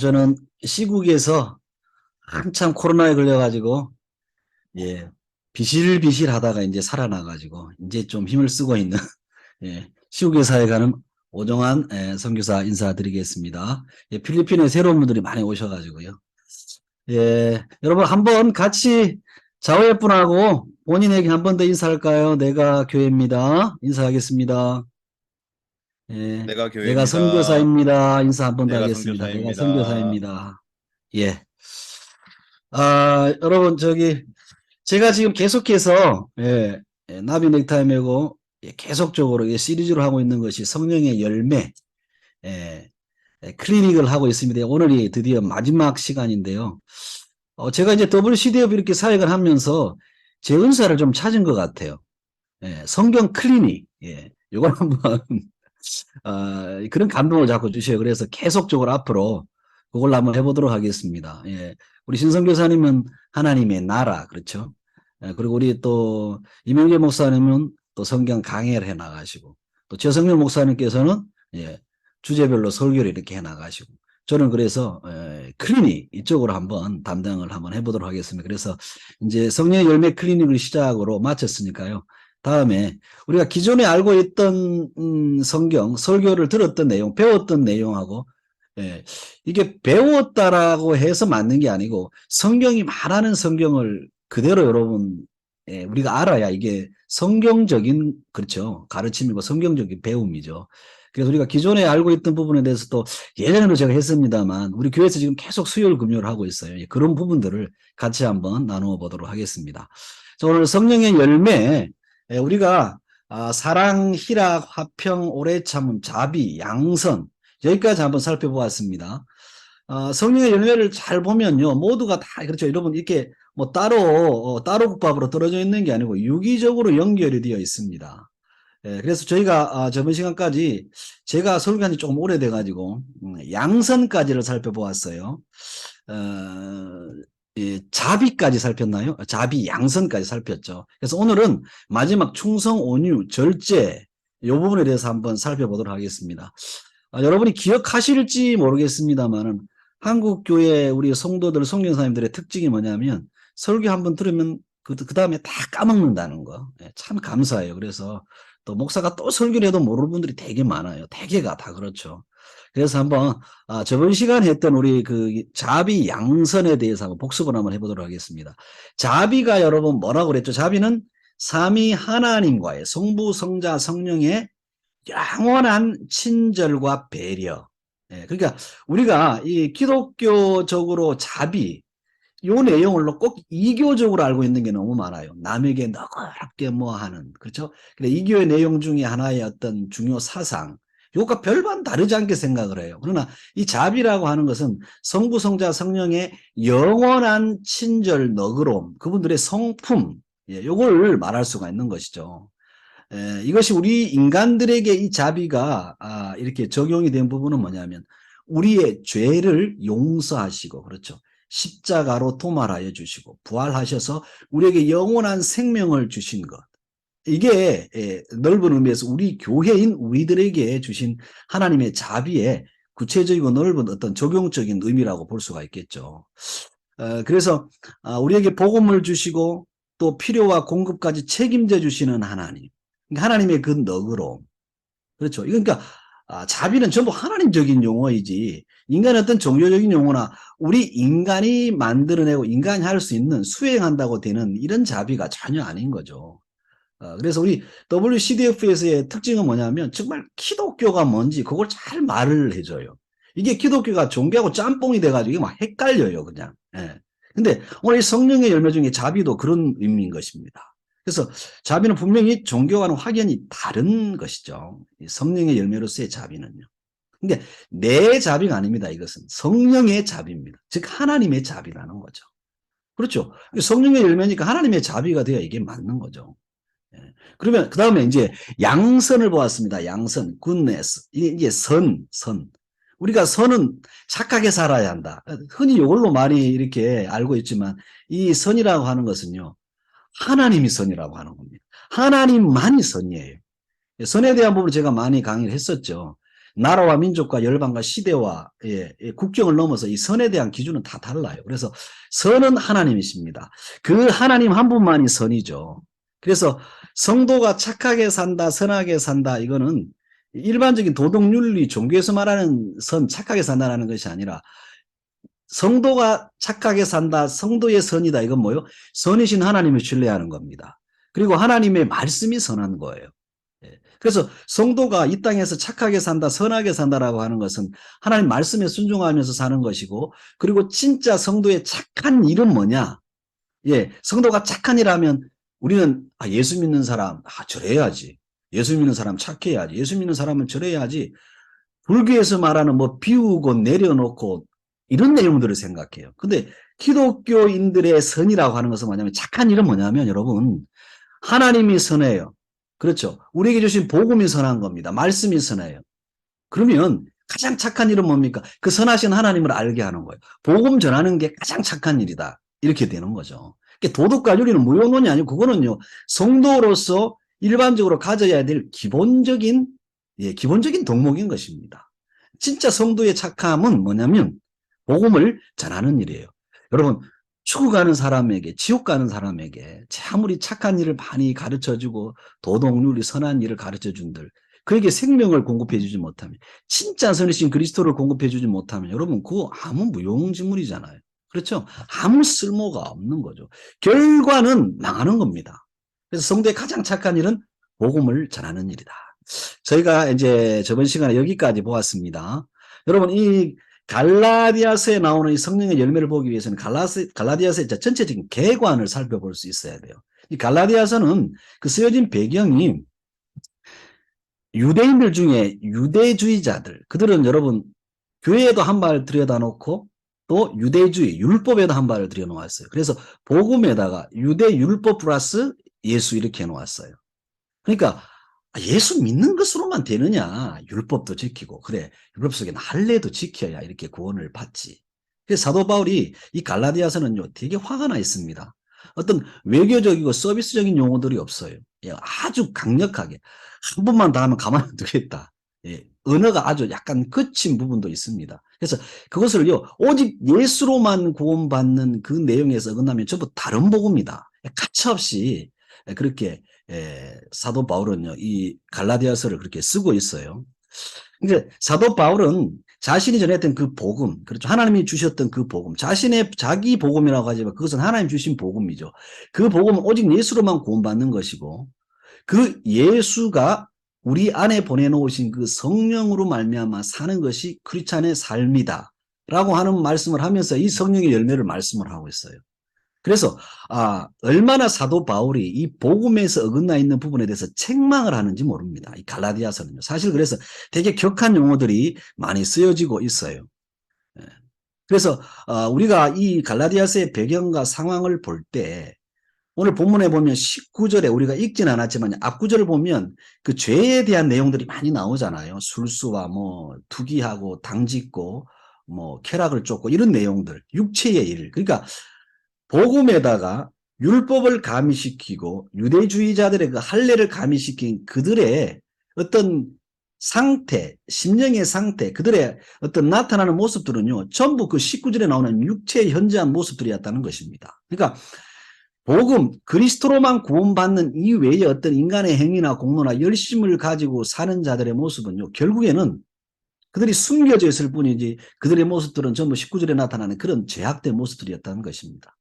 저는 시국에서 한참 코로나에 걸려가지고, 예, 비실비실 하다가 이제 살아나가지고, 이제 좀 힘을 쓰고 있는, 예, 시국의사에 가는 오정환 선교사 인사드리겠습니다. 예, 필리핀에 새로운 분들이 많이 오셔가지고요. 예, 여러분 한번 같이 자오예분하고 본인에게 한 번 더 인사할까요? 내가 교회입니다. 인사하겠습니다. 예, 내가 내가 교회입니다. 선교사입니다. 인사 한 번 더 내가 하겠습니다. 내가 선교사입니다. 선교사입니다. 예. 여러분, 제가 지금 계속해서, 나비 넥타이 메고, 계속적으로 시리즈로 하고 있는 것이 성령의 열매, 예, 클리닉을 하고 있습니다. 오늘이 드디어 마지막 시간인데요. 제가 이제 WCDF 이렇게 사역을 하면서 제 은사를 좀 찾은 것 같아요. 성경 클리닉, 이걸 한번, 그런 감동을 자꾸 주셔요. 그래서 계속적으로 앞으로 그걸 한번 해보도록 하겠습니다. 우리 신성교사님은 하나님의 나라, 그렇죠? 그리고 우리 또 이명재 목사님은 또 성경 강해를 해 나가시고, 또 최성렬 목사님께서는 주제별로 설교를 이렇게 해 나가시고, 저는 그래서 클리닉 이쪽으로 한번 담당을 한번 해보도록 하겠습니다. 그래서 이제 성령의 열매 클리닉을 시작으로 마쳤으니까요. 다음에 우리가 기존에 알고 있던 성경 설교를 들었던 내용, 배웠던 내용하고, 이게 배웠다라고 해서 맞는 게 아니고 성경이 말하는 성경을 그대로 여러분, 우리가 알아야 이게 성경적인, 그렇죠, 가르침이고 성경적인 배움이죠. 그래서 우리가 기존에 알고 있던 부분에 대해서 또 예전에도 제가 했습니다만 우리 교회에서 지금 계속 수요일 금요일 하고 있어요. 그런 부분들을 같이 한번 나누어 보도록 하겠습니다. 자, 오늘 성령의 열매, 우리가 사랑, 희락, 화평, 오래 참음, 자비, 양선, 여기까지 한번 살펴보았습니다. 성령의 열매를 잘 보면요, 모두가 다 그렇죠. 여러분, 이렇게 뭐 따로 국밥으로 떨어져 있는 게 아니고 유기적으로 연결이 되어 있습니다. 그래서 저희가 저번 시간까지 제가 설교한 지 조금 오래돼 가지고 양선까지를 살펴보았어요. 자비까지 살폈나요? 자비, 양선까지 살폈죠. 그래서 오늘은 마지막 충성, 온유, 절제 이 부분에 대해서 한번 살펴보도록 하겠습니다. 여러분이 기억하실지 모르겠습니다만은 한국 교회 우리 성도들, 성경사님들의 특징이 뭐냐면 설교 한번 들으면 그 다음에 다 까먹는다는 거. 참 감사해요. 그래서 또 목사가 또 설교를 해도 모르는 분들이 되게 많아요. 대개가 다 그렇죠. 그래서 한번 저번 시간에 했던 우리 그 자비 양선에 대해서 한번 복습을 한번 해보도록 하겠습니다. 자비가 여러분 뭐라고 그랬죠? 자비는 삼위 하나님과의 성부, 성자, 성령의 영원한 친절과 배려. 그러니까 우리가 이 기독교적으로 자비, 요 내용을 꼭 이교적으로 알고 있는 게 너무 많아요. 남에게 너그럽게 뭐 하는, 그렇죠? 근데 이교의 내용 중에 하나의 어떤 중요 사상, 요가 별반 다르지 않게 생각을 해요. 그러나 이 자비라고 하는 것은 성부, 성자, 성령의 영원한 친절, 너그러움, 그분들의 성품, 요걸 말할 수가 있는 것이죠. 이것이 우리 인간들에게 이 자비가 이렇게 적용이 된 부분은 뭐냐면 우리의 죄를 용서하시고, 그렇죠, 십자가로 도말하여 주시고 부활하셔서 우리에게 영원한 생명을 주신 것, 이게 넓은 의미에서 우리 교회인 우리들에게 주신 하나님의 자비의 구체적이고 넓은 어떤 적용적인 의미라고 볼 수가 있겠죠. 그래서 우리에게 복음을 주시고 또 필요와 공급까지 책임져 주시는 하나님, 그러니까 하나님의 그 너그러움, 그렇죠. 그러니까 자비는 전부 하나님적인 용어이지 인간의 어떤 종교적인 용어나 우리 인간이 만들어내고 인간이 할 수 있는 수행한다고 되는 이런 자비가 전혀 아닌 거죠. 그래서 우리 WCDF에서의 특징은 뭐냐면 정말 기독교가 뭔지 그걸 잘 말을 해줘요. 이게 기독교가 종교하고 짬뽕이 돼가지고 막 헷갈려요, 그냥. 근데 오늘 이 성령의 열매 중에 자비도 그런 의미인 것입니다. 그래서 자비는 분명히 종교와는 확연히 다른 것이죠. 성령의 열매로서의 자비는요. 근데 내 자비가 아닙니다. 이것은 성령의 자비입니다. 즉 하나님의 자비라는 거죠. 그렇죠. 성령의 열매니까 하나님의 자비가 되어 이게 맞는 거죠. 그러면 그 다음에 이제 양선을 보았습니다. 양선, 굿네스. 이게 선. 우리가 선은 착하게 살아야 한다. 흔히 이걸로 많이 이렇게 알고 있지만 이 선이라고 하는 것은요, 하나님이 선이라고 하는 겁니다. 하나님만이 선이에요. 선에 대한 부분을 제가 많이 강의를 했었죠. 나라와 민족과 열방과 시대와 국경을 넘어서 이 선에 대한 기준은 다 달라요. 그래서 선은 하나님이십니다. 그 하나님 한 분만이 선이죠. 그래서 성도가 착하게 산다, 선하게 산다, 이거는 일반적인 도덕윤리 종교에서 말하는 선, 착하게 산다는 것이 아니라 성도가 착하게 산다, 성도의 선이다, 이건 뭐예요? 선이신 하나님을 신뢰하는 겁니다. 그리고 하나님의 말씀이 선한 거예요. 그래서 성도가 이 땅에서 착하게 산다, 선하게 산다라고 하는 것은 하나님 말씀에 순종하면서 사는 것이고, 그리고 진짜 성도의 착한 일은 뭐냐? 성도가 착한 일 하면 우리는 예수 믿는 사람, 저래야지. 예수 믿는 사람 착해야지. 예수 믿는 사람은 저래야지. 불교에서 말하는 뭐 비우고 내려놓고 이런 내용들을 생각해요. 근데 기독교인들의 선이라고 하는 것은 뭐냐면, 착한 일은 뭐냐면 여러분, 하나님이 선해요. 그렇죠. 우리에게 주신 복음이 선한 겁니다. 말씀이 선해요. 그러면 가장 착한 일은 뭡니까? 그 선하신 하나님을 알게 하는 거예요. 복음 전하는 게 가장 착한 일이다. 이렇게 되는 거죠. 도덕과 윤리는 무용론이 아니고 그거는요, 성도로서 일반적으로 가져야 될 기본적인 덕목인 것입니다. 진짜 성도의 착함은 뭐냐면 복음을 전하는 일이에요. 여러분, 죽어가는 사람에게, 지옥 가는 사람에게 아무리 착한 일을 많이 가르쳐주고 도덕윤리 선한 일을 가르쳐준들, 그에게 생명을 공급해주지 못하면, 진짜 선이신 그리스도를 공급해주지 못하면 여러분 그거 아무 무용지물이잖아요. 그렇죠? 아무 쓸모가 없는 거죠. 결과는 망하는 겁니다. 그래서 성도의 가장 착한 일은 복음을 전하는 일이다. 저희가 이제 저번 시간에 여기까지 보았습니다. 여러분, 이 갈라디아서에 나오는 이 성령의 열매를 보기 위해서는 갈라디아서의 전체적인 개관을 살펴볼 수 있어야 돼요. 이 갈라디아서는 그 쓰여진 배경이 유대인들 중에 유대주의자들, 그들은 여러분 교회에도 한 발 들여다놓고 또 유대주의, 율법에도 한 발을 들여놓았어요. 그래서 복음에다가 유대 율법 플러스 예수 이렇게 해놓았어요. 그러니까 예수 믿는 것으로만 되느냐, 율법도 지키고, 그래 율법 속에는 할례도 지켜야 이렇게 구원을 받지. 그래서 사도 바울이 이 갈라디아서는요 되게 화가 나 있습니다. 어떤 외교적이고 서비스적인 용어들이 없어요. 아주 강력하게 한 번만 더 하면 가만 안 두겠다. 언어가 아주 약간 거친 부분도 있습니다. 그래서 그것을요 오직 예수로만 구원받는 그 내용에서 어긋나면 전부 다른 복음이다. 가차없이 그렇게 사도 바울은요 이 갈라디아서를 그렇게 쓰고 있어요. 이제 사도 바울은 자신이 전했던 그 복음, 그렇죠, 하나님이 주셨던 그 복음, 자기 복음이라고 하지만 그것은 하나님 주신 복음이죠. 그 복음은 오직 예수로만 구원받는 것이고, 그 예수가 우리 안에 보내놓으신 그 성령으로 말미암아 사는 것이 크리스찬의 삶이다 라고 하는 말씀을 하면서 이 성령의 열매를 말씀을 하고 있어요. 그래서 얼마나 사도 바울이 이 복음에서 어긋나 있는 부분에 대해서 책망을 하는지 모릅니다. 이 갈라디아서는요. 사실 그래서 되게 격한 용어들이 많이 쓰여지고 있어요. 그래서 우리가 이 갈라디아서의 배경과 상황을 볼 때 오늘 본문에 보면 19절에 우리가 읽진 않았지만 앞구절을 보면 그 죄에 대한 내용들이 많이 나오잖아요. 술수와 뭐 투기하고 당짓고 뭐 쾌락을 쫓고 이런 내용들, 육체의 일. 그러니까 복음에다가 율법을 가미시키고 유대주의자들의 그 할례를 가미시킨 그들의 어떤 상태, 심령의 상태, 그들의 어떤 나타나는 모습들은요 전부 그 19절에 나오는 육체의 현저한 모습들이었다는 것입니다. 그러니까 복음, 그리스도로만 구원받는 이외의 어떤 인간의 행위나 공로나 열심을 가지고 사는 자들의 모습은요 결국에는 그들이 숨겨져 있을 뿐이지 그들의 모습들은 전부 19절에 나타나는 그런 죄악된 모습들이었다는 것입니다.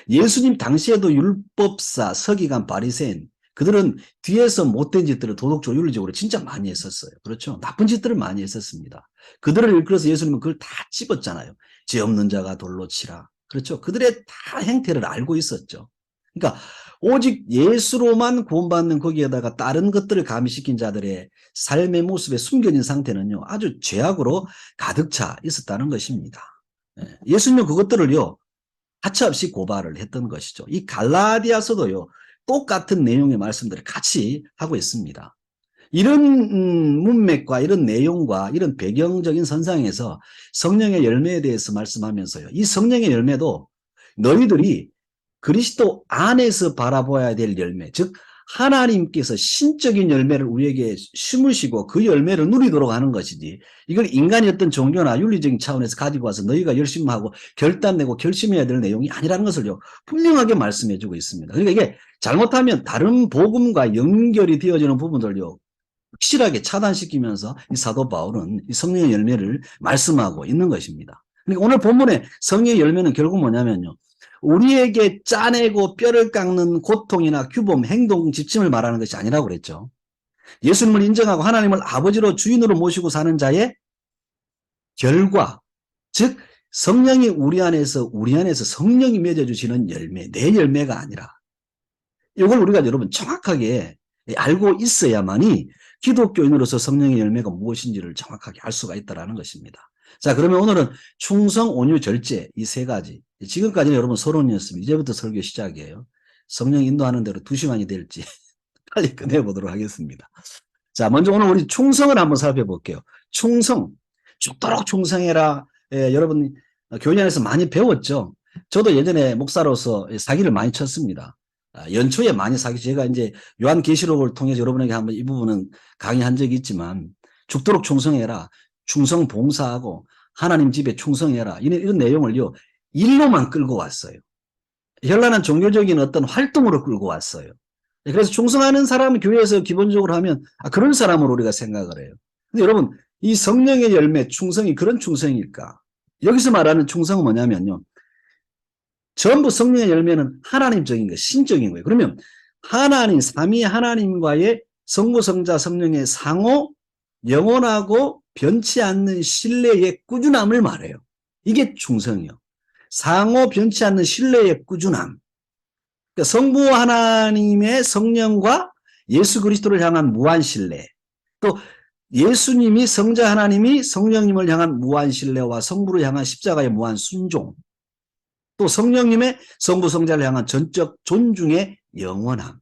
예수님 당시에도 율법사, 서기관, 바리새인, 그들은 뒤에서 못된 짓들을 도덕적으로 윤리적으로 진짜 많이 했었어요. 그렇죠? 나쁜 짓들을 많이 했었습니다. 그들을 일컬어서 예수님은 그걸 다 집었잖아요. 죄 없는 자가 돌로 치라. 그렇죠? 그들의 다 행태를 알고 있었죠. 그러니까 오직 예수로만 구원받는 거기에다가 다른 것들을 가미시킨 자들의 삶의 모습에 숨겨진 상태는요 아주 죄악으로 가득 차 있었다는 것입니다. 예수님은 그것들을요 가차없이 고발을 했던 것이죠. 이 갈라디아서도요 똑같은 내용의 말씀들을 같이 하고 있습니다. 이런 문맥과 이런 내용과 이런 배경적인 선상에서 성령의 열매에 대해서 말씀하면서요 이 성령의 열매도 너희들이 그리스도 안에서 바라보아야 될 열매, 즉 하나님께서 신적인 열매를 우리에게 심으시고 그 열매를 누리도록 하는 것이지, 이걸 인간이 어떤 종교나 윤리적인 차원에서 가지고 와서 너희가 열심히 하고 결단 내고 결심해야 될 내용이 아니라는 것을요 분명하게 말씀해 주고 있습니다. 그러니까 이게 잘못하면 다른 복음과 연결이 되어지는 부분들요 확실하게 차단시키면서 이 사도 바울은 이 성령의 열매를 말씀하고 있는 것입니다. 그러니까 오늘 본문의 성령의 열매는 결국 뭐냐면요, 우리에게 짜내고 뼈를 깎는 고통이나 규범, 행동, 지침을 말하는 것이 아니라고 그랬죠. 예수님을 인정하고 하나님을 아버지로 주인으로 모시고 사는 자의 결과, 즉 성령이 우리 안에서 성령이 맺어주시는 열매, 내 열매가 아니라, 이걸 우리가 여러분 정확하게 알고 있어야만이 기독교인으로서 성령의 열매가 무엇인지를 정확하게 알 수가 있다는 것입니다. 자, 그러면 오늘은 충성, 온유, 절제, 이 세 가지. 지금까지는 여러분 서론이었습니다. 이제부터 설교 시작이에요. 성령 인도하는 대로 2시간이 될지 빨리 끝내보도록 하겠습니다. 자, 먼저 오늘 우리 충성을 한번 살펴볼게요. 충성, 죽도록 충성해라. 여러분 교회 안에서 많이 배웠죠. 저도 예전에 목사로서 사기를 많이 쳤습니다. 연초에 많이 제가 이제 요한계시록을 통해서 여러분에게 한번 이 부분은 강의한 적이 있지만, 죽도록 충성해라, 충성 봉사하고 하나님 집에 충성해라, 이런 내용을요 일로만 끌고 왔어요. 현란한 종교적인 어떤 활동으로 끌고 왔어요. 그래서 충성하는 사람은 교회에서 기본적으로 하면 그런 사람으로 우리가 생각을 해요. 근데 여러분, 이 성령의 열매 충성이 그런 충성일까? 여기서 말하는 충성은 뭐냐면요, 전부 성령의 열매는 하나님적인 거, 신적인 거예요. 그러면 하나님, 삼위 하나님과의 성부, 성자, 성령의 상호, 영원하고 변치 않는 신뢰의 꾸준함을 말해요. 이게 충성이요. 상호 변치 않는 신뢰의 꾸준함. 그러니까 성부 하나님의 성령과 예수 그리스도를 향한 무한 신뢰, 또 예수님이 성자 하나님이 성령님을 향한 무한 신뢰와 성부를 향한 십자가의 무한 순종, 또 성령님의 성부 성자를 향한 전적 존중의 영원함.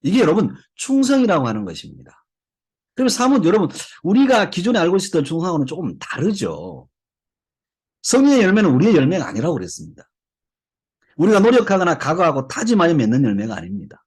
이게 여러분 충성이라고 하는 것입니다. 그러면 사뭇 여러분 우리가 기존에 알고 있었던 충성하고는 조금 다르죠. 성령의 열매는 우리의 열매가 아니라고 그랬습니다. 우리가 노력하거나 각오하고 다짐하여 맺는 열매가 아닙니다.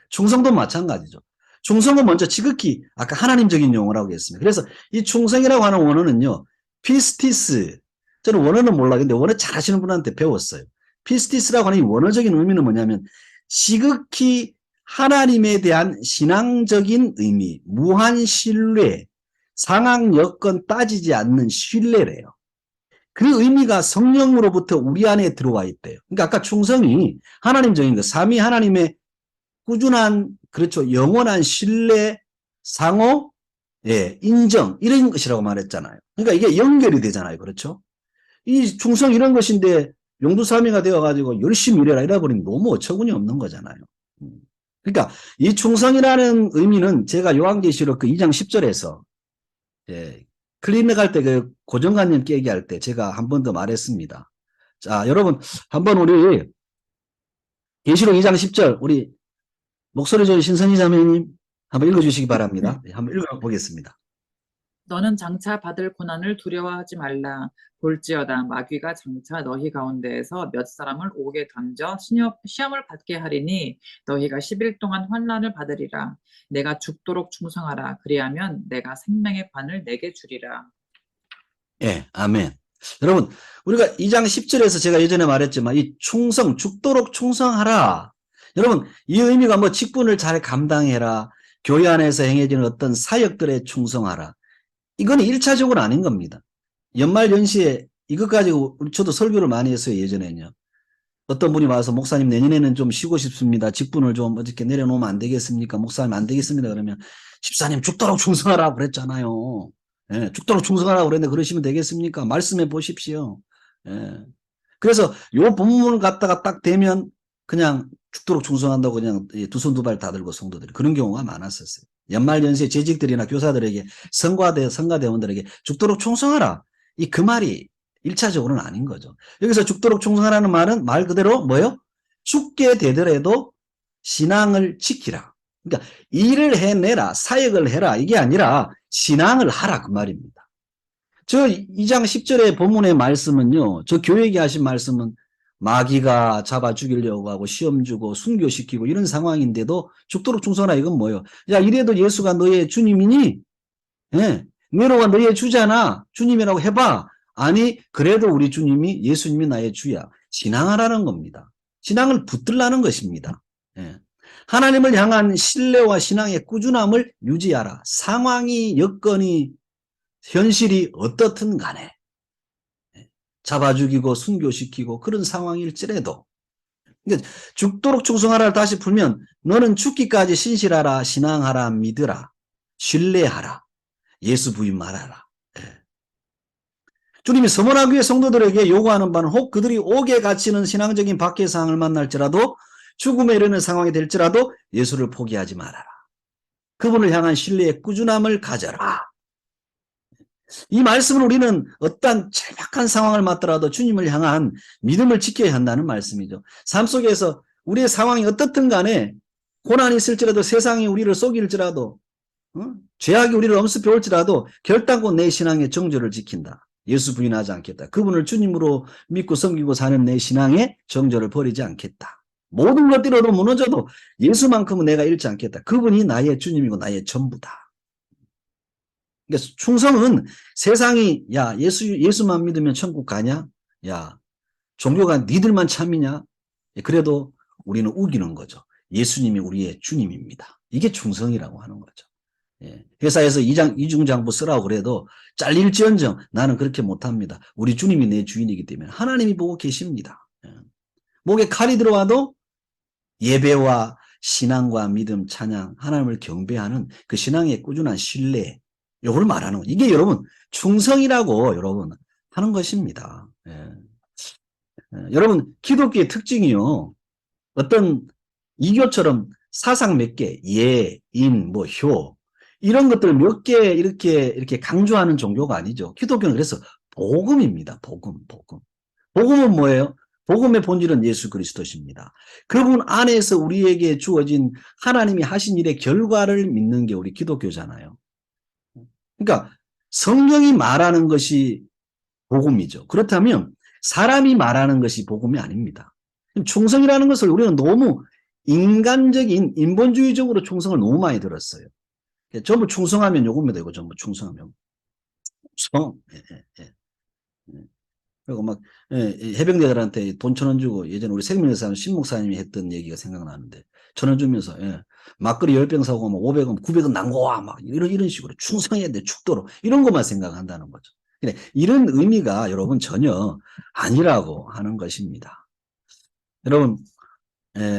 충성도 마찬가지죠. 충성은 먼저 지극히 아까 하나님적인 용어라고 했습니다. 그래서 이 충성이라고 하는 원어는요, 피스티스, 저는 원어는 몰라겠는데 원어 잘 하시는 분한테 배웠어요. 피스티스라고 하는 이 원어적인 의미는 뭐냐면 지극히 하나님에 대한 신앙적인 의미, 무한 신뢰, 상황 여건 따지지 않는 신뢰래요. 그 의미가 성령으로부터 우리 안에 들어와 있대요. 그러니까 아까 충성이 하나님적인 것, 삼위 하나님의 꾸준한, 그렇죠, 영원한 신뢰, 상호, 인정, 이런 것이라고 말했잖아요. 그러니까 이게 연결이 되잖아요. 그렇죠? 이 충성 이런 것인데 용두사미가 되어가지고 열심히 일해라 이래버리면 너무 어처구니 없는 거잖아요. 그러니까 이 충성이라는 의미는 제가 요한계시록 그 2장 10절에서 클리닉 할 때 그 고정관념 깨기 할 때 제가 한 번 더 말했습니다. 자, 여러분 한번 우리 계시록 2장 10절 우리 목소리 좋은 신선희 자매님 한번 읽어주시기 바랍니다. 네, 한번 읽어보겠습니다. 너는 장차 받을 고난을 두려워하지 말라. 볼지어다 마귀가 장차 너희 가운데에서 몇 사람을 옥에 던져 시험을 받게 하리니 너희가 10일 동안 환난을 받으리라. 내가 죽도록 충성하라. 그리하면 내가 생명의 관을 내게 주리라. 예, 아멘. 여러분 우리가 2장 10절에서 제가 예전에 말했지만 이 충성, 죽도록 충성하라. 여러분 이 의미가 뭐 직분을 잘 감당해라, 교회 안에서 행해지는 어떤 사역들에 충성하라, 이건 1차적으로 아닌 겁니다. 연말연시에 이것 가지고 저도 설교를 많이 했어요. 예전에는요. 어떤 분이 와서 목사님 내년에는 좀 쉬고 싶습니다. 직분을 좀 어떻게 내려놓으면 안 되겠습니까? 목사님 안 되겠습니다. 그러면 집사님 죽도록 충성하라고 그랬잖아요. 예, 죽도록 충성하라고 그랬는데 그러시면 되겠습니까? 말씀해 보십시오. 예. 그래서 요 본문을 갖다가 딱 되면 그냥 죽도록 충성한다고 그냥 두 손 두 발 다 들고 성도들이 그런 경우가 많았었어요. 연말연시에 재직들이나 교사들에게 성가대원들에게 죽도록 충성하라. 그 말이 1차적으로는 아닌 거죠. 여기서 죽도록 충성하라는 말은 말 그대로 뭐예요? 죽게 되더라도 신앙을 지키라. 그러니까 일을 해내라, 사역을 해라, 이게 아니라 신앙을 하라, 그 말입니다. 저 2장 10절의 본문의 말씀은요, 저 교회에게 하신 말씀은 마귀가 잡아 죽이려고 하고 시험 주고 순교시키고 이런 상황인데도 죽도록 충성하라. 이건 뭐예요? 야, 이래도 예수가 너의 주님이니? 예. 네로가 너의 주잖아. 주님이라고 해봐. 아니, 그래도 우리 주님이, 예수님이 나의 주야. 신앙하라는 겁니다. 신앙을 붙들라는 것입니다. 예. 하나님을 향한 신뢰와 신앙의 꾸준함을 유지하라. 상황이, 여건이, 현실이 어떻든 간에 잡아 죽이고 순교시키고 그런 상황일지라도, 그러니까 죽도록 충성하라를 다시 풀면 너는 죽기까지 신실하라, 신앙하라, 믿으라, 신뢰하라, 예수 부인 말하라. 주님이 서머나 교회 성도들에게 요구하는 바는 혹 그들이 옥에 갇히는 신앙적인 박해 상황을 만날지라도 죽음에 이르는 상황이 될지라도 예수를 포기하지 말아라. 그분을 향한 신뢰의 꾸준함을 가져라. 이 말씀을 우리는 어떠한 절박한 상황을 맞더라도 주님을 향한 믿음을 지켜야 한다는 말씀이죠. 삶 속에서 우리의 상황이 어떻든 간에 고난이 있을지라도 세상이 우리를 속일지라도 죄악이 우리를 엄습해 올지라도 결단코 내 신앙의 정조를 지킨다. 예수 부인하지 않겠다. 그분을 주님으로 믿고 섬기고 사는 내 신앙의 정조를 버리지 않겠다. 모든 것들로도 무너져도 예수만큼은 내가 잃지 않겠다. 그분이 나의 주님이고 나의 전부다. 그러니까 충성은 세상이 야 예수만 믿으면 천국 가냐? 야 종교가 니들만 참이냐? 그래도 우리는 우기는 거죠. 예수님이 우리의 주님입니다. 이게 충성이라고 하는 거죠. 예. 회사에서 이중장부 쓰라고 그래도 잘릴지언정 나는 그렇게 못합니다. 우리 주님이 내 주인이기 때문에 하나님이 보고 계십니다. 예. 목에 칼이 들어와도 예배와 신앙과 믿음, 찬양, 하나님을 경배하는 그 신앙의 꾸준한 신뢰, 이걸 말하는 거예요. 이게 여러분 충성이라고 여러분 하는 것입니다. 예. 여러분 기독교의 특징이요. 어떤 이교처럼 사상 몇 개, 예, 인, 뭐, 효, 이런 것들 몇 개 이렇게 강조하는 종교가 아니죠. 기독교는 그래서 복음입니다. 복음. 복음은 뭐예요? 복음의 본질은 예수 그리스도십니다. 그분 안에서 우리에게 주어진 하나님이 하신 일의 결과를 믿는 게 우리 기독교잖아요. 그러니까 성경이 말하는 것이 복음이죠. 그렇다면 사람이 말하는 것이 복음이 아닙니다. 충성이라는 것을 우리는 너무 인간적인 인본주의적으로 충성을 너무 많이 들었어요. 전부 충성하면 요금이 되고 전부 충성하면 충성. 그리고 막 해병대들한테 돈 1,000원 주고 예전에 우리 생명여사 신목사님이 했던 얘기가 생각나는데 1,000원 주면서 막걸리 10병 사고 막 500원 900원 남고와 막 이런 식으로 충성해야 돼 죽도록 이런 것만 생각한다는 거죠. 근데 이런 의미가 여러분 전혀 아니라고 하는 것입니다. 여러분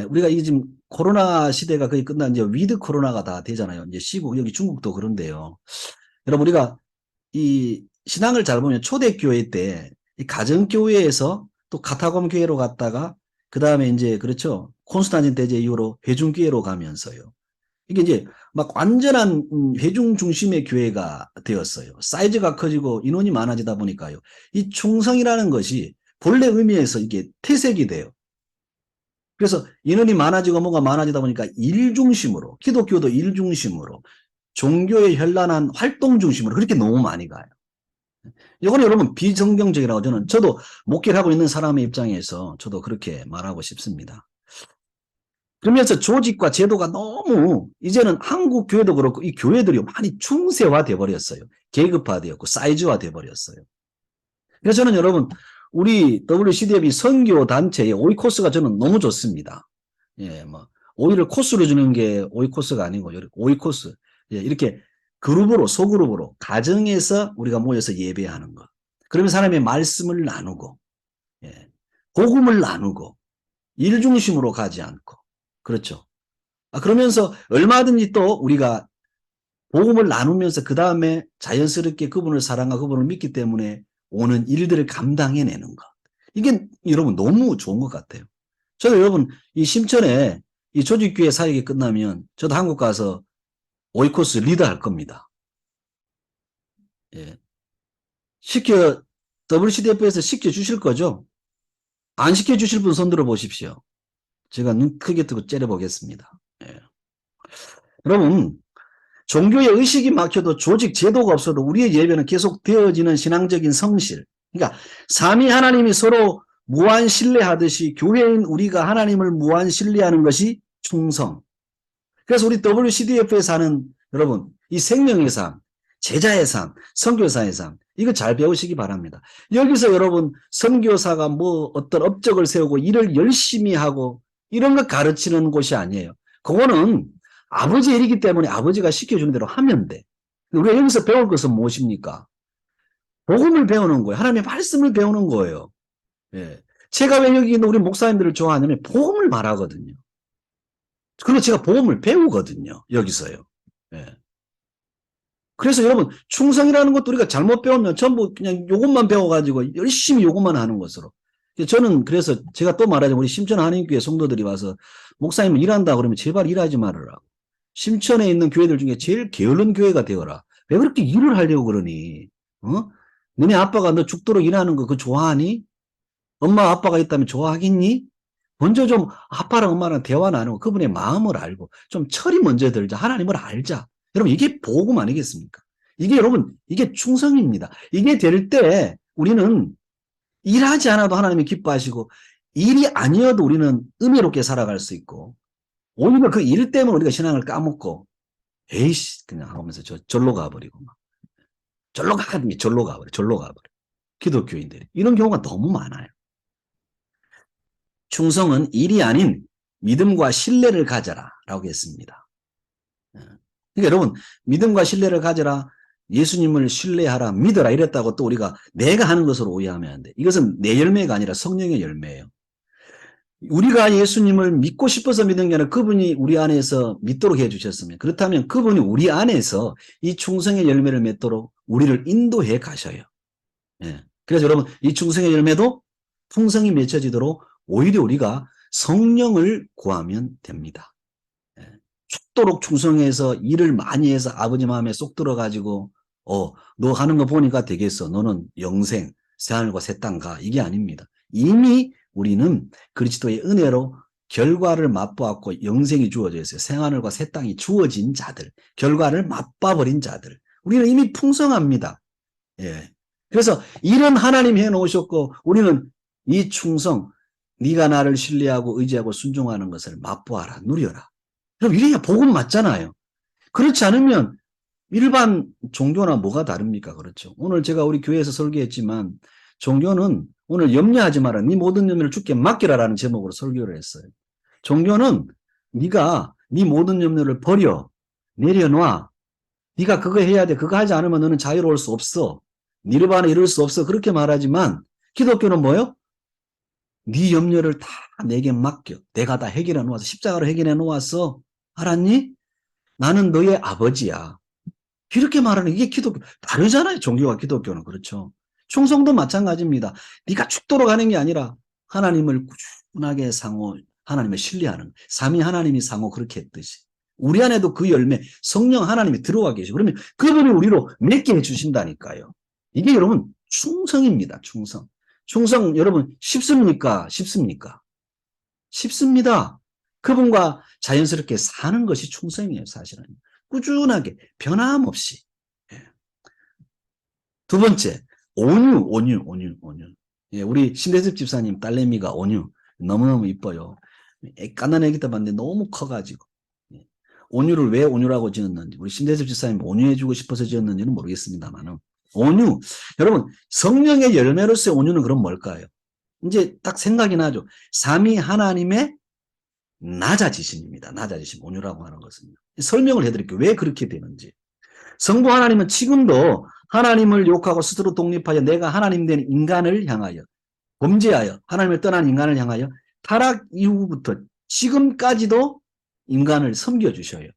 우리가 이게 지금 코로나 시대가 거의 끝난 이제 위드 코로나가 다 되잖아요. 이제 시국 여기 중국도 그런데요. 여러분 우리가 이 신앙을 잘 보면 초대교회 때 이 가정교회에서 또 카타콤 교회로 갔다가 그 다음에 이제 그렇죠. 콘스탄틴 대제 이후로 회중교회로 가면서요. 이게 이제 막 완전한 회중 중심의 교회가 되었어요. 사이즈가 커지고 인원이 많아지다 보니까요. 이 충성이라는 것이 본래 의미에서 이게 퇴색이 돼요. 그래서 인원이 많아지고 뭐가 많아지다 보니까 일 중심으로, 기독교도 일 중심으로, 종교의 현란한 활동 중심으로 그렇게 너무 많이 가요. 이건 여러분 비성경적이라고 저도 목회를 하고 있는 사람의 입장에서 저도 그렇게 말하고 싶습니다. 그러면서 조직과 제도가 너무 이제는 한국 교회도 그렇고 이 교회들이 많이 중세화돼 버렸어요. 계급화되었고 사이즈화돼 버렸어요. 그래서 저는 여러분 우리 WCDF이 선교 단체의 오이코스가 저는 너무 좋습니다. 예, 뭐 오이를 코스로 주는 게 오이코스가 아니고 오이코스 이렇게 그룹으로 소그룹으로 가정에서 우리가 모여서 예배하는 것. 그러면 사람의 말씀을 나누고 복음을 나누고 일 중심으로 가지 않고 그렇죠. 그러면서 얼마든지 또 우리가 복음을 나누면서 그 다음에 자연스럽게 그분을 사랑하고 그분을 믿기 때문에 오는 일들을 감당해내는 것. 이게 여러분 너무 좋은 것 같아요. 저도 여러분 이 심천에 이 조직교회 사역이 끝나면 저도 한국 가서 오이코스 리더 할 겁니다. WCDF에서 시켜주실 거죠? 안 시켜주실 분 손 들어 보십시오. 제가 눈 크게 뜨고 째려보겠습니다. 여러분 종교의 의식이 막혀도 조직 제도가 없어도 우리의 예배는 계속 되어지는 신앙적인 성실. 그러니까 삼위 하나님이 서로 무한 신뢰하듯이 교회인 우리가 하나님을 무한 신뢰하는 것이 충성. 그래서 우리 WCDF에서 하는 여러분, 이 생명의 삶, 제자의 삶, 선교사의 삶, 이거 잘 배우시기 바랍니다. 여기서 여러분, 선교사가 뭐 어떤 업적을 세우고 일을 열심히 하고 이런 거 가르치는 곳이 아니에요. 그거는 아버지의 일이기 때문에 아버지가 시켜주는 대로 하면 돼. 우리가 여기서 배울 것은 무엇입니까? 복음을 배우는 거예요. 하나님의 말씀을 배우는 거예요. 예. 제가 왜 여기 있는 우리 목사님들을 좋아하냐면 복음을 말하거든요. 그리고 제가 복음을 배우거든요. 여기서요. 예. 그래서 여러분 충성이라는 것도 우리가 잘못 배우면 전부 그냥 요것만 배워가지고 열심히 요것만 하는 것으로. 저는 그래서 제가 또 말하자면 우리 심천 한인교회 성도들이 와서 목사님 일한다 그러면 제발 일하지 말으라고. 심천에 있는 교회들 중에 제일 게으른 교회가 되어라. 왜 그렇게 일을 하려고 그러니? 어? 너네 아빠가 너 죽도록 일하는 거 그거 좋아하니? 엄마 아빠가 있다면 좋아하겠니? 먼저 좀 아빠랑 엄마랑 대화 나누고 그분의 마음을 알고 좀 철이 먼저 들자. 하나님을 알자. 여러분 이게 복음 아니겠습니까? 이게 여러분 이게 충성입니다. 이게 될 때 우리는 일하지 않아도 하나님이 기뻐하시고 일이 아니어도 우리는 은혜롭게 살아갈 수 있고 오히려 그 일 때문에 우리가 신앙을 까먹고 에이씨 그냥 하면서 절로 가버리고 막 절로 가버려 절로 가버려 기독교인들이 이런 경우가 너무 많아요. 충성은 일이 아닌 믿음과 신뢰를 가져라라고 했습니다. 그러니까 여러분 믿음과 신뢰를 가져라 예수님을 신뢰하라 믿어라 이랬다고 또 우리가 내가 하는 것으로 오해하면 안 돼. 이것은 내 열매가 아니라 성령의 열매예요. 우리가 예수님을 믿고 싶어서 믿는 게 아니라 그분이 우리 안에서 믿도록 해주셨으면 그렇다면 그분이 우리 안에서 이 충성의 열매를 맺도록 우리를 인도해 가셔요. 예. 그래서 여러분 이 충성의 열매도 풍성히 맺혀지도록 오히려 우리가 성령을 구하면 됩니다. 예. 죽도록 충성해서 일을 많이 해서 아버지 마음에 쏙 들어가지고 너 하는 거 보니까 되겠어. 너는 영생, 새하늘과 새 땅 가. 이게 아닙니다. 이미 우리는 그리스도의 은혜로 결과를 맛보았고 영생이 주어져 있어요. 새하늘과 새 땅이 주어진 자들, 결과를 맛봐버린 자들. 우리는 이미 풍성합니다. 예. 그래서 이런 하나님 해놓으셨고 우리는 이 충성, 네가 나를 신뢰하고 의지하고 순종하는 것을 맛보아라, 누려라. 그럼 이래야 복음 맞잖아요. 그렇지 않으면 일반 종교나 뭐가 다릅니까? 그렇죠. 오늘 제가 우리 교회에서 설교했지만 종교는 오늘 염려하지 마라. 네 모든 염려를 주께 맡기라라는 제목으로 설교를 했어요. 종교는 네가 네 모든 염려를 버려, 내려놔. 네가 그거 해야 돼. 그거 하지 않으면 너는 자유로울 수 없어. 니르바나 이룰 수 없어. 그렇게 말하지만 기독교는 뭐예요? 네 염려를 다 내게 맡겨. 내가 다 해결해 놓아서 십자가로 해결해 놓았어. 알았니? 나는 너의 아버지야. 이렇게 말하는 이게 기독교. 다르잖아요. 종교와 기독교는. 그렇죠. 충성도 마찬가지입니다. 네가 죽도록 하는 게 아니라 하나님을 꾸준하게 상호 하나님을 신뢰하는 삼위 하나님이 상호 그렇게 했듯이 우리 안에도 그 열매 성령 하나님이 들어와 계시고 그러면 그분이 우리로 맺게 해주신다니까요. 이게 여러분 충성입니다. 충성. 충성 여러분 쉽습니까? 쉽습니까? 쉽습니다. 그분과 자연스럽게 사는 것이 충성이에요. 사실은. 꾸준하게 변함없이. 두 번째 온유. 예, 우리 신대섭 집사님 딸내미가 온유 너무너무 이뻐요. 깐난 애기다 봤는데 너무 커가지고 예. 온유를 왜 온유라고 지었는지 우리 신대섭 집사님 온유해주고 싶어서 지었는지는 모르겠습니다만은 온유 여러분 성령의 열매로서의 온유는 그럼 뭘까요? 이제 딱 생각이 나죠. 삼위 하나님의 낮아지심입니다. 낮아지심 온유라고 하는 것은요. 설명을 해드릴게요. 왜 그렇게 되는지. 성부 하나님은 지금도 하나님을 욕하고 스스로 독립하여 내가 하나님 된 인간을 향하여 범죄하여 하나님을 떠난 인간을 향하여 타락 이후부터 지금까지도 인간을 섬겨주셔요.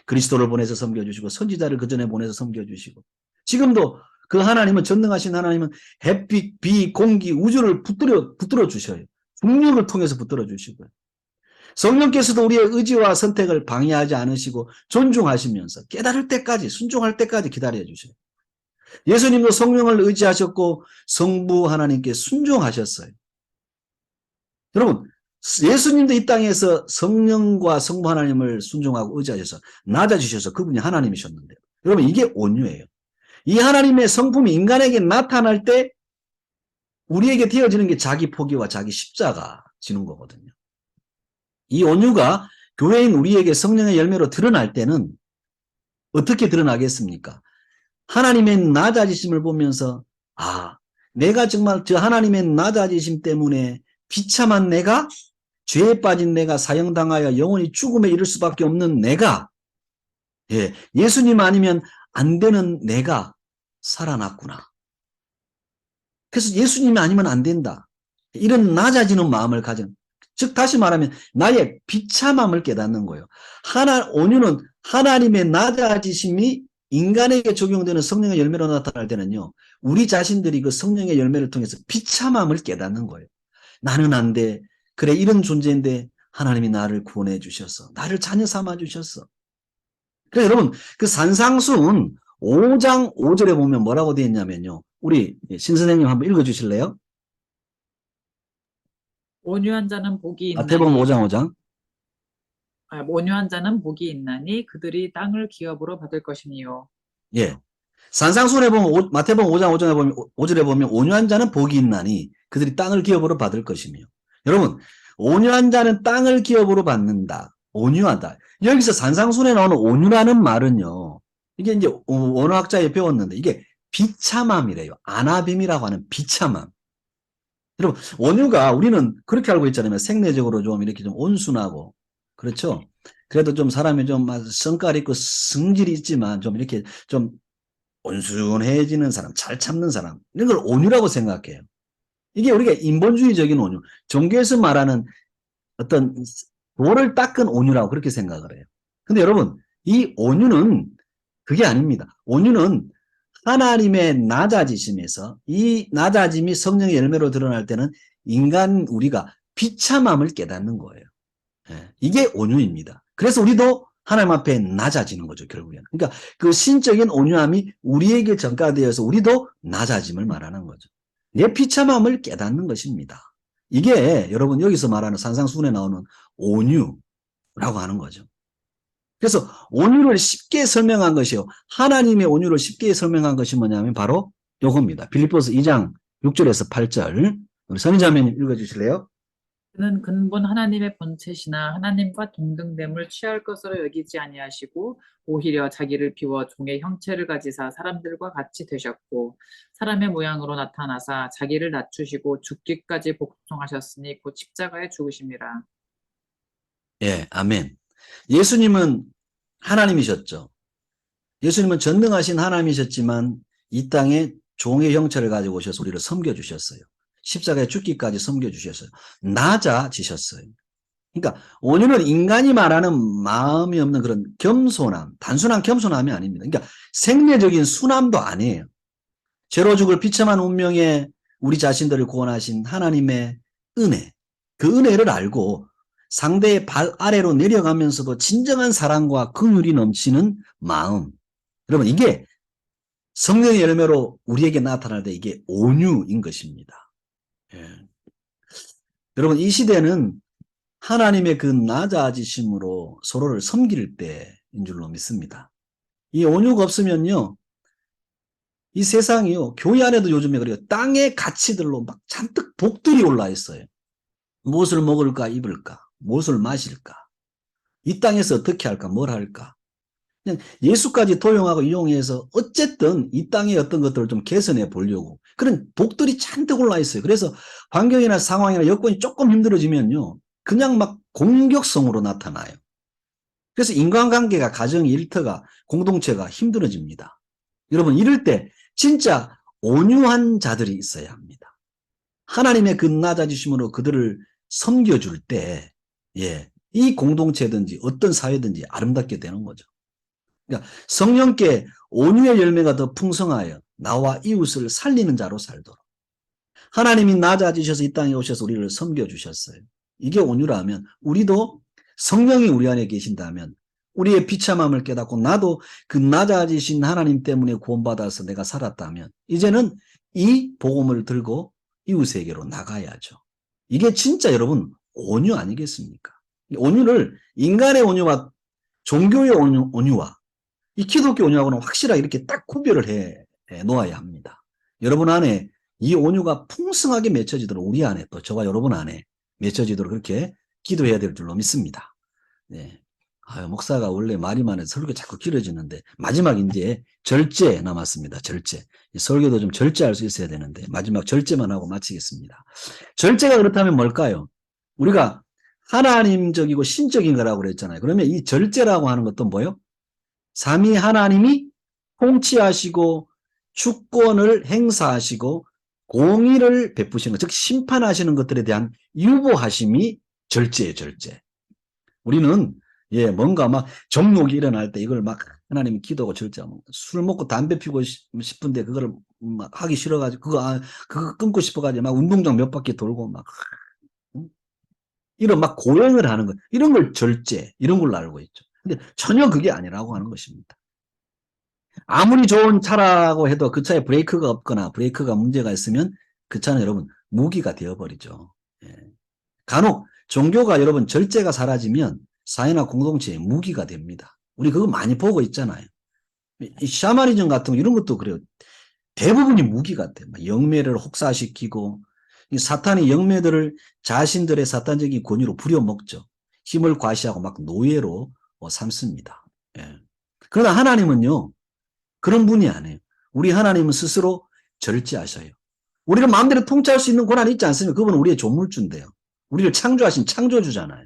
그리스도를 보내서 섬겨주시고 선지자를 그 전에 보내서 섬겨주시고 지금도 그 하나님은 전능하신 하나님은 햇빛, 비, 공기, 우주를 붙들어 주셔요. 중력을 통해서 붙들어 주시고요. 성령께서도 우리의 의지와 선택을 방해하지 않으시고 존중하시면서 깨달을 때까지 순종할 때까지 기다려 주셔요. 예수님도 성령을 의지하셨고 성부 하나님께 순종하셨어요. 여러분 예수님도 이 땅에서 성령과 성부 하나님을 순종하고 의지하셔서 낮아지셔서 그분이 하나님이셨는데요. 여러분 이게 온유예요. 이 하나님의 성품이 인간에게 나타날 때 우리에게 되어지는 게 자기 포기와 자기 십자가 지는 거거든요. 이 온유가 교회인 우리에게 성령의 열매로 드러날 때는 어떻게 드러나겠습니까? 하나님의 낮아지심을 보면서 아, 내가 정말 저 하나님의 낮아지심 때문에 비참한 내가, 죄에 빠진 내가, 사형당하여 영원히 죽음에 이를 수밖에 없는 내가, 예수님 아니면 안 되는 내가 살아났구나. 그래서 예수님이 아니면 안 된다. 이런 낮아지는 마음을 가진, 즉 다시 말하면 나의 비참함을 깨닫는 거예요. 온유는 하나님의 낮아지심이 인간에게 적용되는 성령의 열매로 나타날 때는요, 우리 자신들이 그 성령의 열매를 통해서 비참함을 깨닫는 거예요. 나는 안 돼. 그래, 이런 존재인데 하나님이 나를 구원해 주셨어. 나를 자녀 삼아 주셨어. 그래서 여러분, 그 산상수훈 5장 5절에 보면 뭐라고 되어 있냐면요. 우리 신 선생님 한번 읽어 주실래요? 온유한 자는 복이 마태복음 있나니 5장 5장. 온유한 자는 복이 있나니 그들이 땅을 기업으로 받을 것이니요. 예. 산상수훈에 보면 마태복음 5장 5절에 보면 5절에 보면 온유한 자는 복이 있나니 그들이 땅을 기업으로 받을 것이며. 여러분, 온유한 자는 땅을 기업으로 받는다. 온유하다. 여기서 산상수훈에 나오는 온유라는 말은요. 이게 이제 원어학자에 배웠는데 이게 비참함이래요. 아나빔이라고 하는 비참함. 여러분, 온유가 우리는 그렇게 알고 있잖아요. 생내적으로 좀 이렇게 좀 온순하고, 그렇죠? 그래도 좀 사람이 좀 성깔 있고 성질이 있지만 좀 이렇게 좀 온순해지는 사람, 잘 참는 사람, 이런 걸 온유라고 생각해요. 이게 우리가 인본주의적인 온유, 종교에서 말하는 어떤 돌을 닦은 온유라고 그렇게 생각을 해요. 근데 여러분, 이 온유는 그게 아닙니다. 온유는 하나님의 낮아지심에서 이 낮아짐이 성령의 열매로 드러날 때는 인간 우리가 비참함을 깨닫는 거예요. 이게 온유입니다. 그래서 우리도 하나님 앞에 낮아지는 거죠, 결국에는. 그러니까 그 신적인 온유함이 우리에게 전가되어서 우리도 낮아짐을 말하는 거죠. 내 비참함을 깨닫는 것입니다. 이게 여러분 여기서 말하는 산상수훈에 나오는 온유라고 하는 거죠. 그래서 온유를 쉽게 설명한 것이요. 하나님의 온유를 쉽게 설명한 것이 뭐냐면 바로 요겁니다. 빌립보서 2장 6절에서 8절. 우리 선인자매님 읽어주실래요? 그는 근본 하나님의 본체시나 하나님과 동등됨을 취할 것으로 여기지 아니하시고 오히려 자기를 비워 종의 형체를 가지사 사람들과 같이 되셨고 사람의 모양으로 나타나사 자기를 낮추시고 죽기까지 복종하셨으니 곧 십자가에 죽으심이라. 예, 아멘. 예수님은 하나님이셨죠. 예수님은 전능하신 하나님이셨지만 이 땅에 종의 형체를 가지고 오셔서 우리를 섬겨주셨어요. 십자가에 죽기까지 섬겨주셨어요. 낮아지셨어요. 그러니까 온유는 인간이 말하는 마음이 없는 그런 겸손함, 단순한 겸손함이 아닙니다. 그러니까 생리적인 순함도 아니에요. 죄로 죽을 비참한 운명에 우리 자신들을 구원하신 하나님의 은혜, 그 은혜를 알고 상대의 발 아래로 내려가면서도 진정한 사랑과 긍휼이 넘치는 마음. 여러분, 이게 성령의 열매로 우리에게 나타날 때 이게 온유인 것입니다. 예. 여러분, 이 시대는 하나님의 그 낮아지심으로 서로를 섬길 때인 줄로 믿습니다. 이 온유가 없으면요, 이 세상이요, 교회 안에도 요즘에 그래요. 땅의 가치들로 막 잔뜩 복들이 올라 있어요. 무엇을 먹을까, 입을까, 무엇을 마실까, 이 땅에서 어떻게 할까, 뭘 할까. 그냥 예수까지 도용하고 이용해서 어쨌든 이 땅의 어떤 것들을 좀 개선해 보려고 그런 복들이 잔뜩 올라 있어요. 그래서 환경이나 상황이나 여건이 조금 힘들어지면요, 그냥 막 공격성으로 나타나요. 그래서 인간관계가, 가정, 일터가, 공동체가 힘들어집니다. 여러분, 이럴 때 진짜 온유한 자들이 있어야 합니다. 하나님의 그 낮아지심으로 그들을 섬겨줄 때, 이 공동체든지 어떤 사회든지 아름답게 되는 거죠. 그러니까 성령께 온유의 열매가 더 풍성하여 나와 이웃을 살리는 자로 살도록 하나님이 낮아지셔서 이 땅에 오셔서 우리를 섬겨주셨어요. 이게 온유라면 우리도 성령이 우리 안에 계신다면 우리의 비참함을 깨닫고 나도 그 낮아지신 하나님 때문에 구원받아서 내가 살았다면 이제는 이 복음을 들고 이웃에게로 나가야죠. 이게 진짜 여러분 온유 아니겠습니까? 온유를 인간의 온유와 종교의 온유와 이 기독교 온유하고는 확실하게 이렇게 딱 구별을 해 놓아야 합니다. 여러분 안에 이 온유가 풍성하게 맺혀지도록 우리 안에 또 저와 여러분 안에 맺혀지도록 그렇게 기도해야 될 줄로 믿습니다. 네. 아유, 목사가 원래 말이 많아서 설교 자꾸 길어지는데 마지막 이제 절제 남았습니다. 절제. 설교도 좀 절제할 수 있어야 되는데 마지막 절제만 하고 마치겠습니다. 절제가 그렇다면 뭘까요? 우리가 하나님적이고 신적인 거라고 그랬잖아요. 그러면 이 절제라고 하는 것도 뭐예요? 삼위 하나님이 통치하시고 주권을 행사하시고 공의를 베푸시는 것, 즉 심판하시는 것들에 대한 유보하심이 절제예요, 절제. 우리는 뭔가 막 정욕이 일어날 때 이걸 막 하나님이 기도하고 절제하고 술 먹고 담배 피고 싶은데 그거를 막 하기 싫어가지고 그거 끊고 싶어가지고 막 운동장 몇 바퀴 돌고 막 이런 막 고행을 하는 것, 이런 걸 절제, 이런 걸로 알고 있죠. 근데 전혀 그게 아니라고 하는 것입니다. 아무리 좋은 차라고 해도 그 차에 브레이크가 없거나 브레이크가 문제가 있으면 그 차는 여러분 무기가 되어버리죠. 예. 간혹 종교가 여러분 절제가 사라지면 사회나 공동체의 무기가 됩니다. 우리 그거 많이 보고 있잖아요. 이 샤머니즘 같은 거 이런 것도 그래요. 대부분이 무기 같아요. 영매를 혹사시키고 이 사탄이 영매들을 자신들의 사탄적인 권위로 부려먹죠. 힘을 과시하고 막 노예로 삼습니다. 예. 그러나 하나님은요. 그런 분이 아니에요. 우리 하나님은 스스로 절제하셔요. 우리를 마음대로 통치할 수 있는 권한이 있지 않습니까? 그분은 우리의 조물주인데요. 우리를 창조하신 창조주잖아요.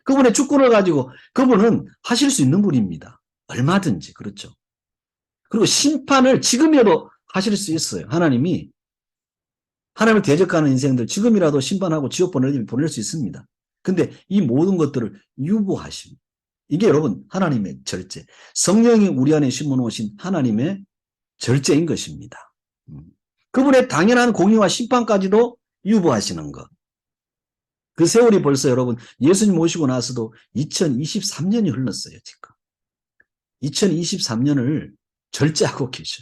그분의 주권을 가지고 그분은 하실 수 있는 분입니다. 얼마든지. 그렇죠. 그리고 심판을 지금이라도 하실 수 있어요. 하나님이 하나님을 대적하는 인생들 지금이라도 심판하고 지옥 보낼 수 있습니다. 근데 이 모든 것들을 유보하심. 이게 여러분 하나님의 절제. 성령이 우리 안에 심어놓으신 하나님의 절제인 것입니다. 그분의 당연한 공의와 심판까지도 유보하시는 것. 그 세월이 벌써 여러분 예수님 모시고 나서도 2023년이 흘렀어요. 지금. 2023년을 절제하고 계셔.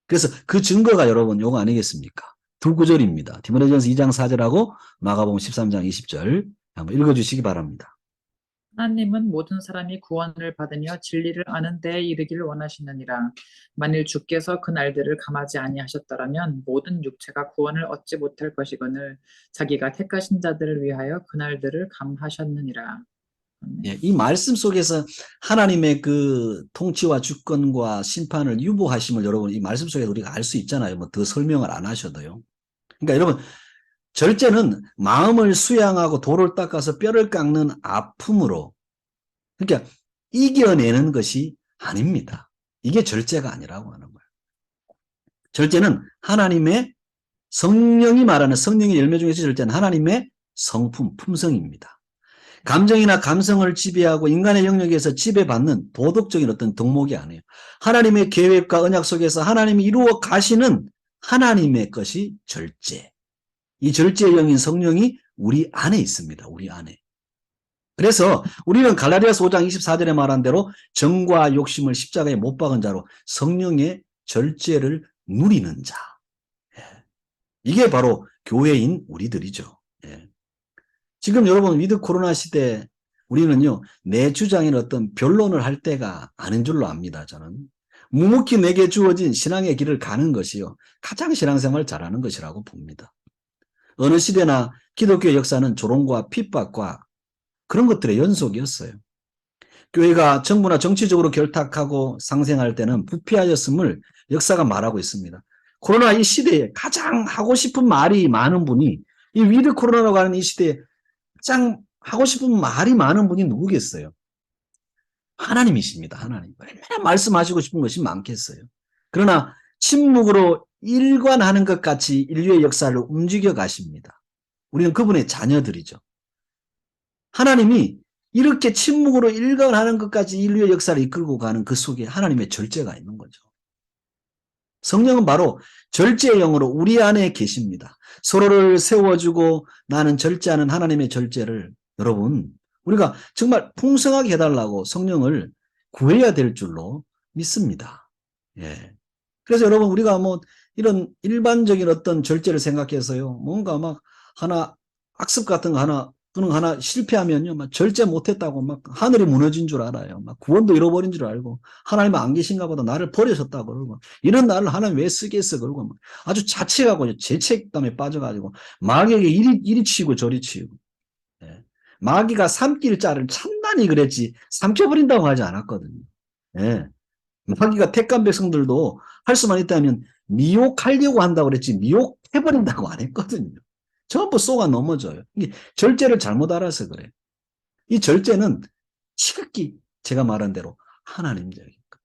그래서 그 증거가 여러분 요거 아니겠습니까? 두 구절입니다. 디모데전서 2장 4절하고 마가복음 13장 20절 한번 읽어주시기 바랍니다. 하나님은 모든 사람이 구원을 받으며 진리를 아는 데에 이르기를 원하시느니라. 만일 주께서 그 날들을 감하지 아니하셨더라면 모든 육체가 구원을 얻지 못할 것이거늘 자기가 택하신 자들을 위하여 그 날들을 감하셨느니라. 예, 이 말씀 속에서 하나님의 그 통치와 주권과 심판을 유보하심을 여러분 이 말씀 속에서 우리가 알 수 있잖아요. 뭐 더 설명을 안 하셔도요. 그러니까 여러분 절제는 마음을 수양하고 돌을 닦아서 뼈를 깎는 아픔으로 그러니까 이겨내는 것이 아닙니다. 이게 절제가 아니라고 하는 거예요. 절제는 하나님의 성령이 말하는 성령의 열매 중에서 절제는 하나님의 성품, 품성입니다. 감정이나 감성을 지배하고 인간의 영역에서 지배받는 도덕적인 어떤 덕목이 아니에요. 하나님의 계획과 언약 속에서 하나님이 이루어 가시는 하나님의 것이 절제. 이 절제의 영인 성령이 우리 안에 있습니다. 우리 안에. 그래서 우리는 갈라디아서 5장 24절에 말한 대로 정과 욕심을 십자가에 못 박은 자로 성령의 절제를 누리는 자. 이게 바로 교회인 우리들이죠. 지금 여러분 위드 코로나 시대 우리는요 내 주장인 어떤 변론을 할 때가 아닌 줄로 압니다. 저는 묵묵히 내게 주어진 신앙의 길을 가는 것이요 가장 신앙생활 잘하는 것이라고 봅니다. 어느 시대나 기독교의 역사는 조롱과 핍박과 그런 것들의 연속이었어요. 교회가 정부나 정치적으로 결탁하고 상생할 때는 부패하였음을 역사가 말하고 있습니다. 코로나 이 시대에 가장 하고 싶은 말이 많은 분이 이 위드 코로나라고 하는 이 시대에 가장 하고 싶은 말이 많은 분이 누구겠어요? 하나님이십니다. 하나님. 얼마나 말씀하시고 싶은 것이 많겠어요. 그러나 침묵으로 일관하는 것 같이 인류의 역사를 움직여 가십니다. 우리는 그분의 자녀들이죠. 하나님이 이렇게 침묵으로 일관하는 것까지 인류의 역사를 이끌고 가는 그 속에 하나님의 절제가 있는 거죠. 성령은 바로 절제의 영으로 우리 안에 계십니다. 서로를 세워주고 나는 절제하는 하나님의 절제를 여러분 우리가 정말 풍성하게 해달라고 성령을 구해야 될 줄로 믿습니다. 예. 그래서 여러분 우리가 뭐 이런 일반적인 어떤 절제를 생각해서요 뭔가 막 하나 학습 같은 거 하나 또는 하나 실패하면요, 막 절제 못했다고 막 하늘이 무너진 줄 알아요. 막 구원도 잃어버린 줄 알고, 하나님 안 계신가 보다 나를 버리셨다고 그러고, 이런 나를 하나님 왜 쓰겠어? 그러고, 막 아주 자책하고 죄책감에 빠져가지고, 마귀에게 이리 치고 저리 치고, 예. 마귀가 삼킬 자를 참단히 그랬지, 삼켜버린다고 하지 않았거든요. 예. 마귀가 택한 백성들도 할 수만 있다면 미혹하려고 한다고 그랬지, 미혹해버린다고 안 했거든요. 전부 쏘가 넘어져요. 이게 절제를 잘못 알아서 그래요. 이 절제는 지극히 제가 말한 대로 하나님적인 것.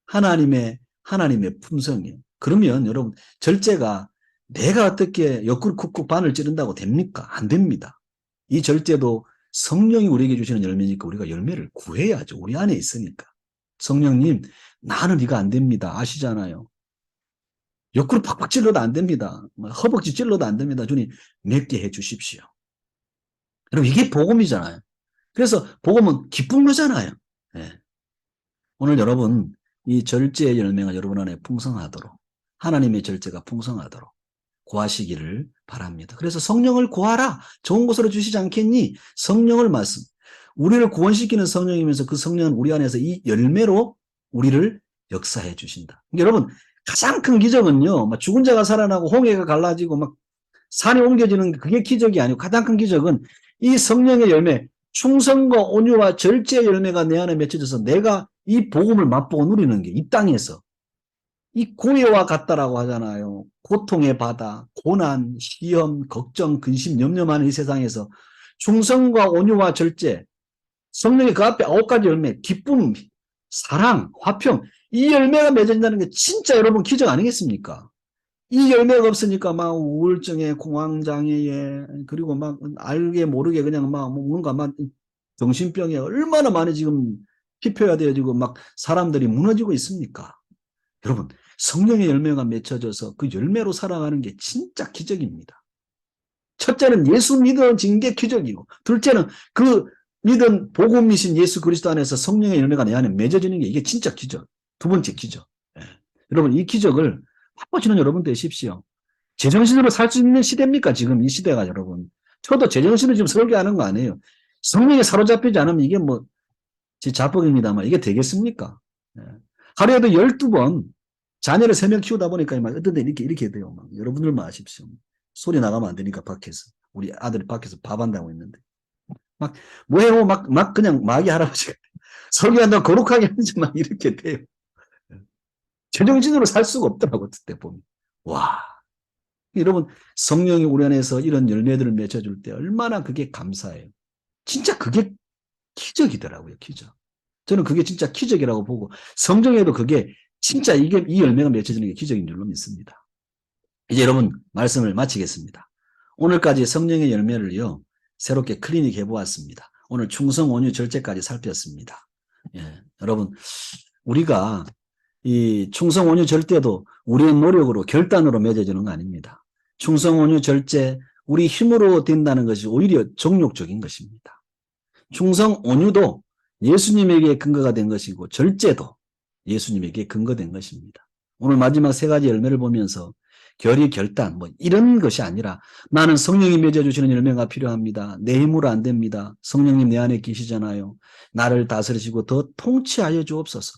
하나님의 품성이에요. 그러면 여러분, 절제가 내가 어떻게 옆구리 쿡쿡 바늘 찌른다고 됩니까? 안 됩니다. 이 절제도 성령이 우리에게 주시는 열매니까 우리가 열매를 구해야죠. 우리 안에 있으니까. 성령님, 나는 이거 안 됩니다. 아시잖아요. 옆구리 팍팍 찔러도 안 됩니다. 허벅지 찔러도 안 됩니다. 주님, 맵게 해 주십시오. 여러분, 이게 복음이잖아요. 그래서 복음은 기쁜 거잖아요. 네. 오늘 여러분, 이 절제의 열매가 여러분 안에 풍성하도록, 하나님의 절제가 풍성하도록 구하시기를 바랍니다. 그래서 성령을 구하라. 좋은 곳으로 주시지 않겠니? 성령을 말씀. 우리를 구원시키는 성령이면서 그 성령은 우리 안에서 이 열매로 우리를 역사해 주신다. 여러분, 가장 큰 기적은요, 막 죽은 자가 살아나고 홍해가 갈라지고 막 산이 옮겨지는 그게 기적이 아니고 가장 큰 기적은 이 성령의 열매, 충성과 온유와 절제의 열매가 내 안에 맺혀져서 내가 이 복음을 맛보고 누리는 게 이 땅에서 이 고해와 같다라고 하잖아요. 고통의 바다, 고난, 시험, 걱정, 근심, 염려하는 이 세상에서 충성과 온유와 절제, 성령의 그 앞에 9가지 열매, 기쁨, 사랑, 화평, 이 열매가 맺어진다는 게 진짜 여러분 기적 아니겠습니까? 이 열매가 없으니까 막 우울증에, 공황장애에, 그리고 막 알게 모르게 그냥 막 뭔가 막 정신병에 얼마나 많이 지금 피폐화되어지고 막 사람들이 무너지고 있습니까? 여러분, 성령의 열매가 맺혀져서 그 열매로 살아가는 게 진짜 기적입니다. 첫째는 예수 믿어진 게 기적이고, 둘째는 그 믿은 복음이신 예수 그리스도 안에서 성령의 열매가 내 안에 맺어지는 게 이게 진짜 기적. 두 번째 기적. 예. 여러분, 이 기적을 맛보시는 여러분 되십시오. 제정신으로 살 수 있는 시대입니까? 지금 이 시대가 여러분. 저도 제정신으로 지금 설교하는 거 아니에요. 성령에 사로잡히지 않으면 이게 뭐, 제 자뻑입니다만 이게 되겠습니까? 예. 하루에도 12번 자녀를 3명 키우다 보니까 막 어떤 데 이렇게 돼요. 막 여러분들만 아십시오. 소리 나가면 안 되니까 밖에서. 우리 아들이 밖에서 밥 한다고 했는데. 막, 뭐해요? 막 그냥 마귀 할아버지가 설교한다고 거룩하게 하는지 막 이렇게 돼요. 제정신으로 살 수가 없더라고, 그때 보면. 와. 여러분, 성령이 우리 안에서 이런 열매들을 맺어줄 때 얼마나 그게 감사해요. 진짜 그게 기적이더라고요, 기적. 저는 그게 진짜 기적이라고 보고, 성경에도 그게 진짜 이게 이 열매가 맺혀지는 게 기적인 줄로 믿습니다. 이제 여러분, 말씀을 마치겠습니다. 오늘까지 성령의 열매를요, 새롭게 클리닉 해보았습니다. 오늘 충성, 온유, 절제까지 살폈습니다. 예, 여러분, 우리가 이 충성, 온유, 절제도 우리의 노력으로, 결단으로 맺어지는 거 아닙니다. 충성, 온유, 절제, 우리 힘으로 된다는 것이 오히려 정욕적인 것입니다. 충성, 온유도 예수님에게 근거가 된 것이고, 절제도 예수님에게 근거된 것입니다. 오늘 마지막 3가지 열매를 보면서 결의, 결단, 뭐 이런 것이 아니라 나는 성령이 맺어주시는 열매가 필요합니다. 내 힘으로 안 됩니다. 성령님 내 안에 계시잖아요. 나를 다스리시고 더 통치하여 주옵소서.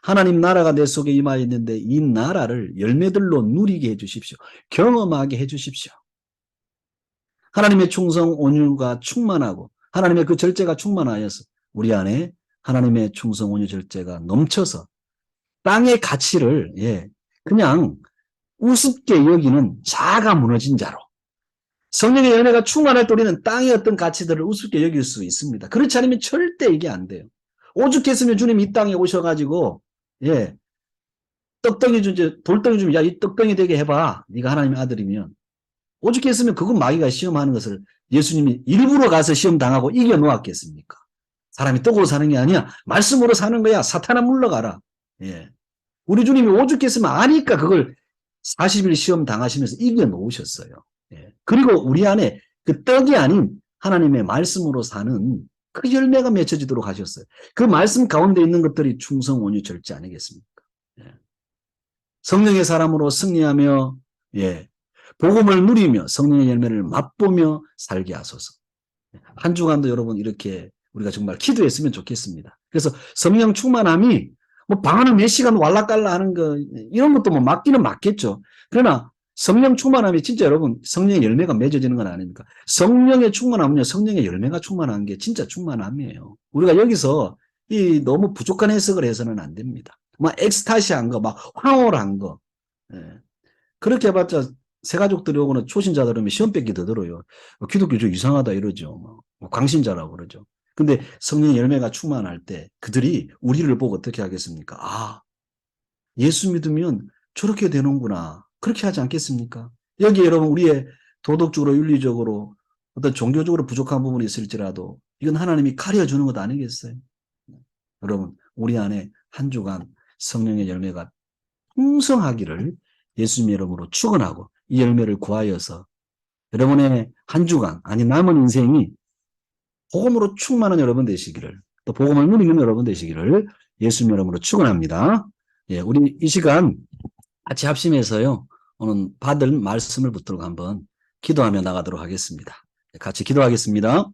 하나님 나라가 내 속에 임하여 있는데 이 나라를 열매들로 누리게 해주십시오. 경험하게 해주십시오. 하나님의 충성, 온유가 충만하고 하나님의 그 절제가 충만하여서 우리 안에 하나님의 충성, 온유, 절제가 넘쳐서 땅의 가치를 그냥 우습게 여기는 자가 무너진 자로, 성령의 연애가 충만할 때 우리는 땅의 어떤 가치들을 우습게 여길 수 있습니다. 그렇지 않으면 절대 이게 안 돼요. 오죽했으면 주님 이 땅에 오셔가지고 떡덩이 주지, 돌덩이 주면 야 이 떡덩이 되게 해봐. 네가 하나님의 아들이면. 오죽했으면 그건 마귀가 시험하는 것을 예수님이 일부러 가서 시험 당하고 이겨 놓았겠습니까? 사람이 떡으로 사는 게 아니야. 말씀으로 사는 거야. 사탄아 물러가라. 우리 주님이 오죽했으면 아니까 그걸 40일 시험 당하시면서 이겨 놓으셨어요. 그리고 우리 안에 그 떡이 아닌 하나님의 말씀으로 사는 그 열매가 맺혀지도록 하셨어요. 그 말씀 가운데 있는 것들이 충성, 온유, 절제 아니겠습니까? 성령의 사람으로 승리하며 복음을 누리며 성령의 열매를 맛보며 살게 하소서. 한 주간도 여러분 이렇게 우리가 정말 기도했으면 좋겠습니다. 그래서 성령 충만함이 뭐 방 안에 몇 시간 왈라깔라 하는 거 이런 것도 뭐 맞기는 맞겠죠. 그러나 성령 충만함이 진짜 여러분 성령의 열매가 맺어지는 건 아닙니까? 성령의 충만함은요, 성령의 열매가 충만한 게 진짜 충만함이에요. 우리가 여기서 이 너무 부족한 해석을 해서는 안 됩니다. 막 엑스타시한 거, 막 황홀한 거. 예. 그렇게 해봤자 새 가족들이 오거나 초신자들 오면 시험 뺏기 더 들어요. 기독교 좀 이상하다 이러죠. 뭐 광신자라고 그러죠. 근데 성령 열매가 충만할 때 그들이 우리를 보고 어떻게 하겠습니까? 아, 예수 믿으면 저렇게 되는구나. 그렇게 하지 않겠습니까? 여기 여러분 우리의 도덕적으로 윤리적으로 어떤 종교적으로 부족한 부분이 있을지라도 이건 하나님이 가려주는 것 아니겠어요? 여러분 우리 안에 한 주간 성령의 열매가 풍성하기를 예수님 이름으로 축원하고 이 열매를 구하여서 여러분의 한 주간 아니 남은 인생이 복음으로 충만한 여러분 되시기를 또 복음을 누리는 여러분 되시기를 예수님 이름으로 축원합니다. 예, 우리 이 시간 같이 합심해서요. 오늘 받을 말씀을 붙들고 한번 기도하며 나가도록 하겠습니다. 같이 기도하겠습니다.